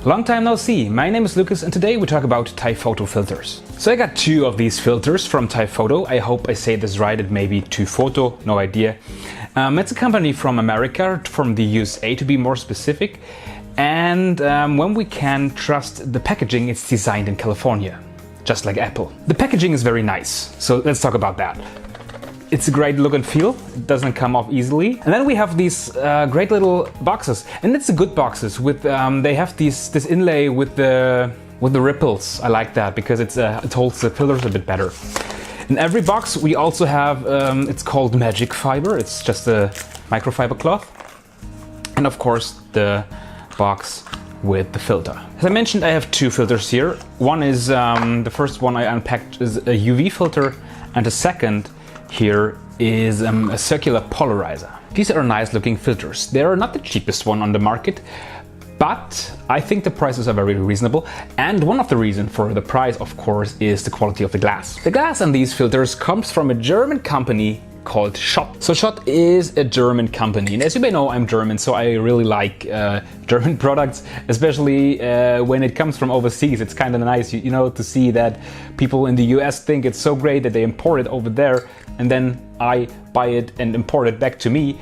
Long time no see, my name is Lucas and today we talk about Tyfoto filters. So I got two of these filters from Tyfoto. I hope I say this right, it may be Tyfoto, no idea. It's a company from America, from the USA to be more specific. And when we can trust the packaging, it's designed in California, just like Apple. The packaging is very nice, so let's talk about that. It's a great look and feel, it doesn't come off easily. And then we have these great little boxes, and it's a good boxes with they have this inlay with the ripples. I like that because it holds the filters a bit better. In every box we also have it's called magic fiber. It's just a microfiber cloth, and of course the box with the filter. As I mentioned, I have two filters here. One is the first one I unpacked is a UV filter, and the second here is a circular polarizer. These are nice looking filters. They are not the cheapest one on the market, but I think the prices are very reasonable. And one of the reasons for the price, of course, is the quality of the glass. The glass on these filters comes from a German company called Schott. So Schott is a German company, and as you may know, I'm German, so I really like German products, especially when it comes from overseas. It's kind of nice, you know, to see that people in the US think it's so great that they import it over there, and then I buy it and import it back to me.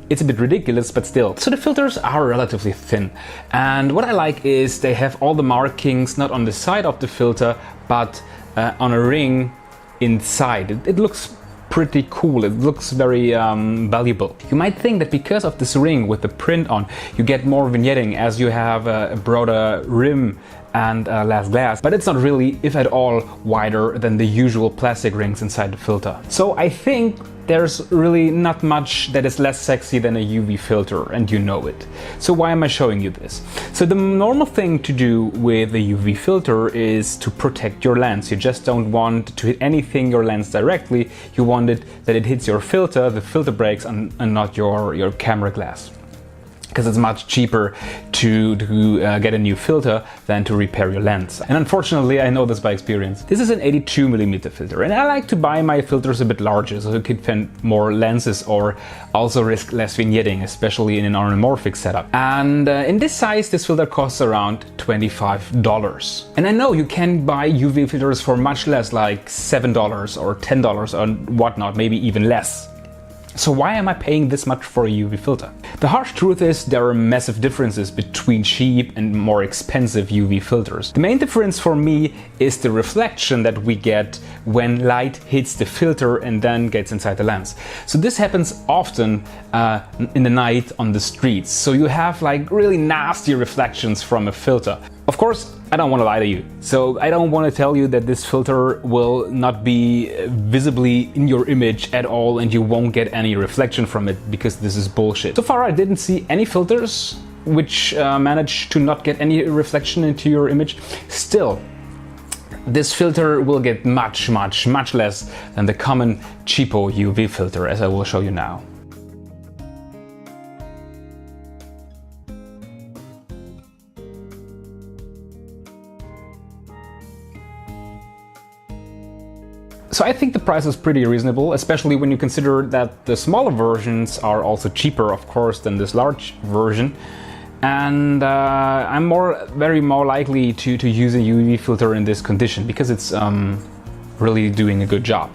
It's a bit ridiculous, but still. So the filters are relatively thin, and what I like is they have all the markings not on the side of the filter, but on a ring inside. It looks pretty cool. It looks very valuable. You might think that because of this ring with the print on, you get more vignetting as you have a broader rim and less glass, but it's not really, if at all, wider than the usual plastic rings inside the filter. So I think there's really not much that is less sexy than a UV filter, and you know it. So why am I showing you this? So the normal thing to do with a UV filter is to protect your lens. You just don't want to hit anything your lens directly. You want it that it hits your filter, the filter breaks, and not your camera glass. Because it's much cheaper to get a new filter than to repair your lens. And unfortunately, I know this by experience. This is an 82mm filter, and I like to buy my filters a bit larger so you can fit more lenses or also risk less vignetting, especially in an anamorphic setup. And in this size, this filter costs around $25. And I know you can buy UV filters for much less, like $7 or $10 or whatnot, maybe even less. So why am I paying this much for a UV filter? The harsh truth is there are massive differences between cheap and more expensive UV filters. The main difference for me is the reflection that we get when light hits the filter and then gets inside the lens. So this happens often in the night on the streets. So you have like really nasty reflections from a filter. Of course, I don't want to lie to you, so I don't want to tell you that this filter will not be visibly in your image at all and you won't get any reflection from it, because this is bullshit. So far I didn't see any filters which manage to not get any reflection into your image. Still, this filter will get much less than the common cheapo UV filter, as I will show you now. So I think the price is pretty reasonable, especially when you consider that the smaller versions are also cheaper, of course, than this large version. And I'm very more likely to use a UV filter in this condition because it's really doing a good job.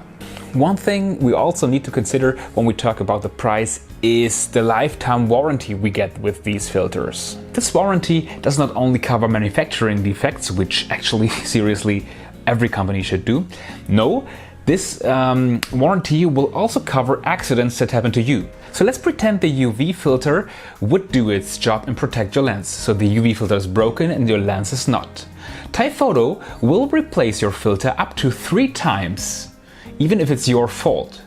One thing we also need to consider when we talk about the price is the lifetime warranty we get with these filters. This warranty does not only cover manufacturing defects, which actually seriously every company should do. No. This warranty will also cover accidents that happen to you. So let's pretend the UV filter would do its job and protect your lens. So the UV filter is broken and your lens is not. Tyfoto will replace your filter up to 3 times, even if it's your fault.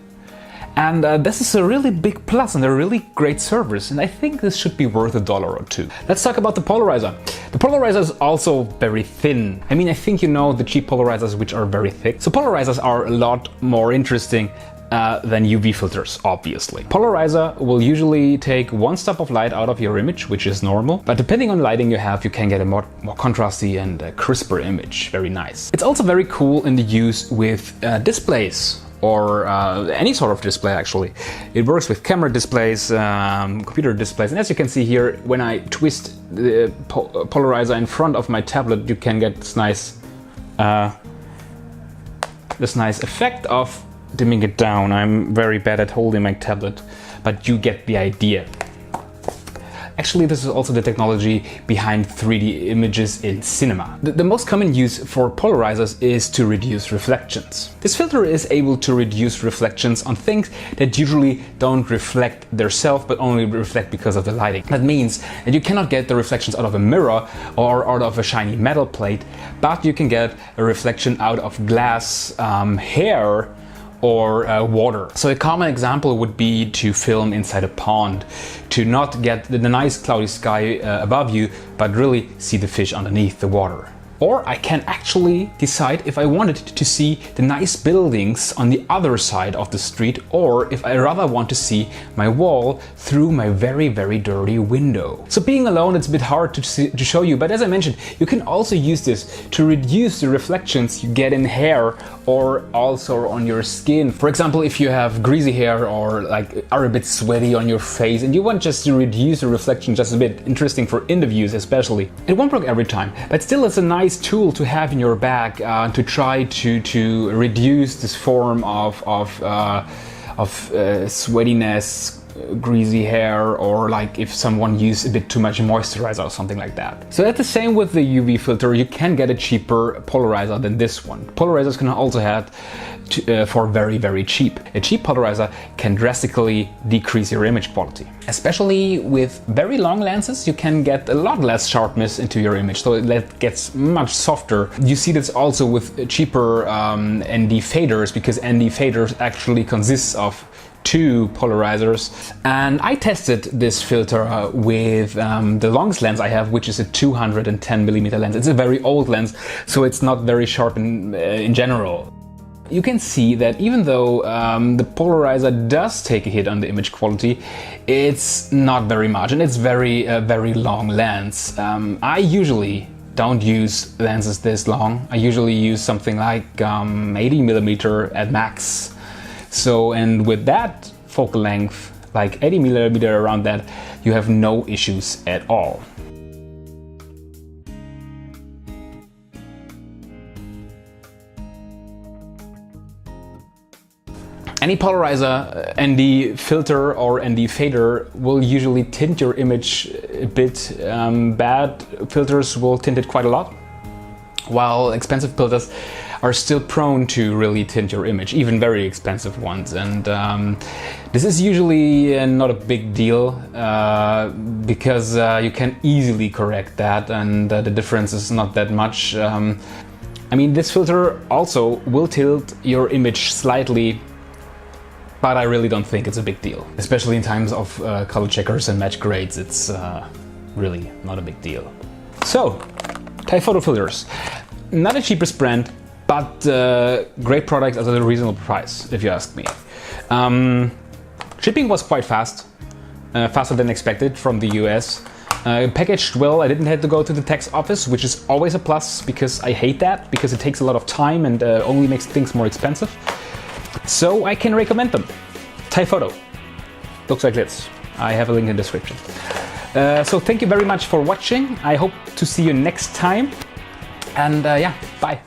And this is a really big plus and a really great service, and I think this should be worth $1 or $2. Let's talk about the polarizer. The polarizer is also very thin. I mean, I think you know the cheap polarizers which are very thick. So polarizers are a lot more interesting than UV filters, obviously. Polarizer will usually take 1 stop of light out of your image, which is normal, but depending on lighting you have, you can get a more contrasty and crisper image. Very nice. It's also very cool in the use with displays. or any sort of display actually. It works with camera displays, computer displays, and as you can see here, when I twist the polarizer in front of my tablet, you can get this nice effect of dimming it down. I'm very bad at holding my tablet, but you get the idea. Actually, this is also the technology behind 3D images in cinema. The most common use for polarizers is to reduce reflections. This filter is able to reduce reflections on things that usually don't reflect themselves, but only reflect because of the lighting. That means that you cannot get the reflections out of a mirror or out of a shiny metal plate, but you can get a reflection out of glass, hair, or water. So a common example would be to film inside a pond, to not get the nice cloudy sky above you, but really see the fish underneath the water. Or I can actually decide if I wanted to see the nice buildings on the other side of the street, or if I rather want to see my wall through my very, very dirty window. So being alone, it's a bit hard to show you, but as I mentioned, you can also use this to reduce the reflections you get in hair or also on your skin. For example, if you have greasy hair or like are a bit sweaty on your face and you want just to reduce the reflection just a bit, interesting for interviews especially. It won't work every time, but still it's a nice tool to have in your bag to try to reduce this form of sweatiness, greasy hair, or like if someone used a bit too much moisturizer or something like that. So that's the same with the UV filter. You can get a cheaper polarizer than this one. Polarizers can also have for very, very cheap. A cheap polarizer can drastically decrease your image quality. Especially with very long lenses, you can get a lot less sharpness into your image, so it gets much softer. You see this also with cheaper ND faders, because ND faders actually consists of 2 polarizers, and I tested this filter with the longest lens I have, which is a 210mm lens. It's a very old lens, so it's not very sharp in general. You can see that even though the polarizer does take a hit on the image quality, it's not very much, and it's very long lens. I usually don't use lenses this long. I usually use something like 80mm at max. So, and with that focal length, like 80mm around that, you have no issues at all. Any polarizer, ND filter or ND fader will usually tint your image a bit. Bad filters will tint it quite a lot, while expensive filters are still prone to really tint your image, even very expensive ones. And this is usually not a big deal because you can easily correct that, and the difference is not that much. I mean, this filter also will tilt your image slightly, but I really don't think it's a big deal. Especially in times of color checkers and match grades, it's really not a big deal. So, Tyfoto filters. Not the cheapest brand, but great products at a reasonable price, if you ask me. Shipping was quite fast, faster than expected from the US. Packaged well, I didn't have to go to the tax office, which is always a plus, because I hate that, because it takes a lot of time and only makes things more expensive. So I can recommend them. Tyfoto. Looks like this. I have a link in the description. So thank you very much for watching. I hope to see you next time. And yeah, bye.